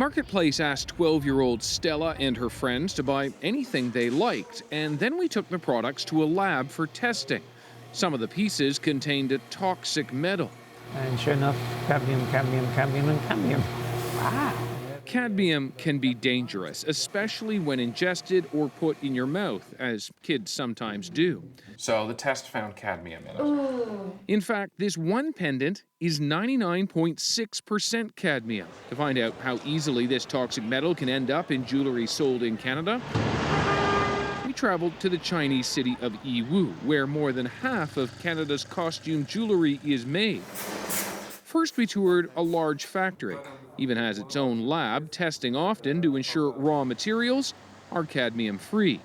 Marketplace asked 12-year-old Stella and her friends to buy anything they liked, and then we took the products to a lab for testing. Some of the pieces contained a toxic metal. And sure enough, cadmium, cadmium, cadmium, and cadmium. Wow. Cadmium can be dangerous, especially when ingested or put in your mouth, as kids sometimes do. So the test found cadmium in it. Ooh. In fact, this one pendant is 99.6% cadmium. To find out how easily this toxic metal can end up in jewelry sold in Canada, we traveled to the Chinese city of Yiwu, where more than half of Canada's costume jewelry is made. First, we toured a large factory. Even has its own lab, testing often to ensure raw materials are cadmium-free.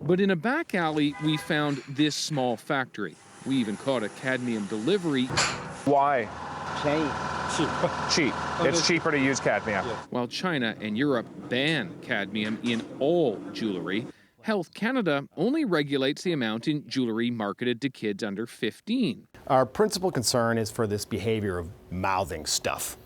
But in a back alley, we found this small factory. We even caught a cadmium delivery. Why? Cheap. Cheap. It's cheaper to use cadmium. While China and Europe ban cadmium in all jewelry, Health Canada only regulates the amount in jewelry marketed to kids under 15. Our principal concern is for this behavior of mouthing stuff.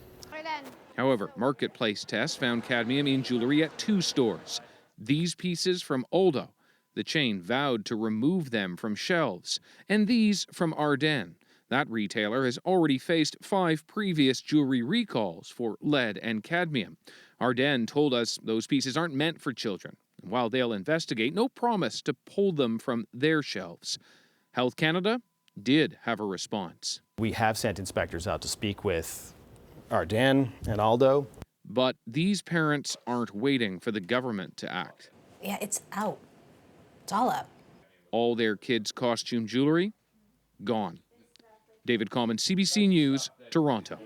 However, Marketplace tests found cadmium in jewelry at 2 stores. These pieces from Aldo. The chain vowed to remove them from shelves. And these from Ardennes. That retailer has already faced 5 previous jewelry recalls for lead and cadmium. Ardennes told us those pieces aren't meant for children. And while they'll investigate, no promise to pull them from their shelves. Health Canada did have a response. We have sent inspectors out to speak with Ardennes and Aldo. But these parents aren't waiting for the government to act. Yeah, it's out. It's all up. All their kids' costume jewelry, gone. David Common, CBC News, Toronto.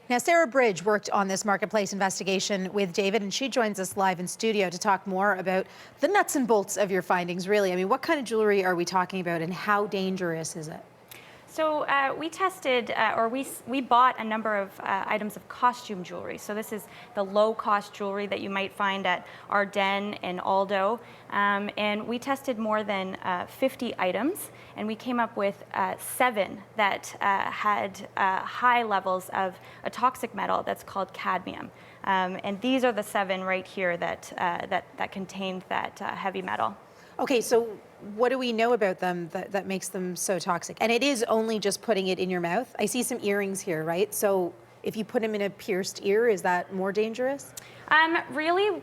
Now, Sarah Bridge worked on this Marketplace investigation with David, and she joins us live in studio to talk more about the nuts and bolts of your findings, really. I mean, what kind of jewelry are we talking about, and how dangerous is it? So we tested, we bought a number of items of costume jewelry. So this is the low-cost jewelry that you might find at Ardennes and Aldo. And we tested more than 50 items, and we came up with 7 that had high levels of a toxic metal that's called cadmium. And these are the 7 right here that contained that heavy metal. Okay, so what do we know about them that makes them so toxic? And it is only just putting it in your mouth. I see some earrings here, right? So if you put them in a pierced ear, is that more dangerous? Really,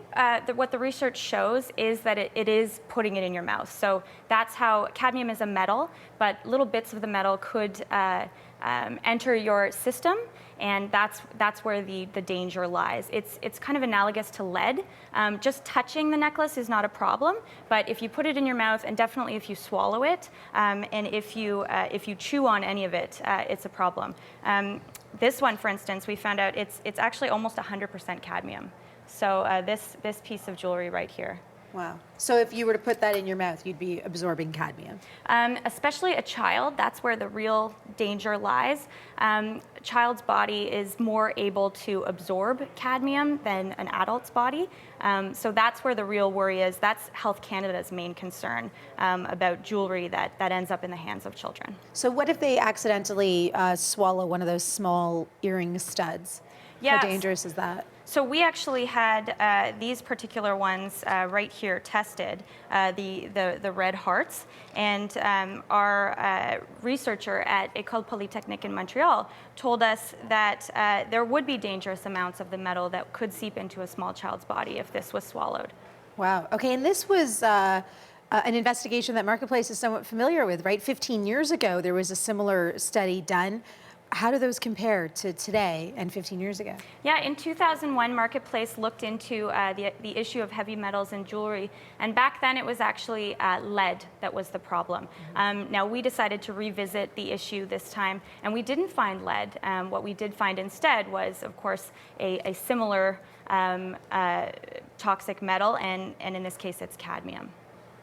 what the research shows is that it is putting it in your mouth. So that's how cadmium is a metal, but little bits of the metal could enter your system, and that's where the danger lies. It's kind of analogous to lead. Just touching the necklace is not a problem, but if you put it in your mouth, and definitely if you swallow it, and if you chew on any of it, it's a problem. This one, for instance, we found out it's actually almost 100% cadmium. So this piece of jewelry right here. Wow. So if you were to put that in your mouth, you'd be absorbing cadmium? Especially a child, that's where the real danger lies. A child's body is more able to absorb cadmium than an adult's body. So that's where the real worry is. That's Health Canada's main concern about jewelry that ends up in the hands of children. So what if they accidentally swallow one of those small earring studs? Yes. How dangerous is that? So we actually had these particular ones right here tested, the red hearts, and our researcher at École Polytechnique in Montreal told us that there would be dangerous amounts of the metal that could seep into a small child's body if this was swallowed. Wow. Okay, and this was an investigation that Marketplace is somewhat familiar with, right? 15 years ago, there was a similar study done. How do those compare to today and 15 years ago? Yeah, in 2001, Marketplace looked into the issue of heavy metals in jewelry, and back then it was actually lead that was the problem. Now we decided to revisit the issue this time, and we didn't find lead. What we did find instead was, of course, a similar toxic metal, and in this case it's cadmium.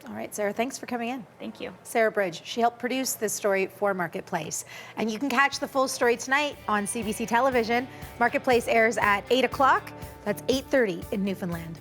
All right, Sarah, thanks for coming in. Thank you. Sarah Bridge, she helped produce this story for Marketplace. And you can catch the full story tonight on CBC Television. Marketplace airs at 8 o'clock. That's 8:30 in Newfoundland.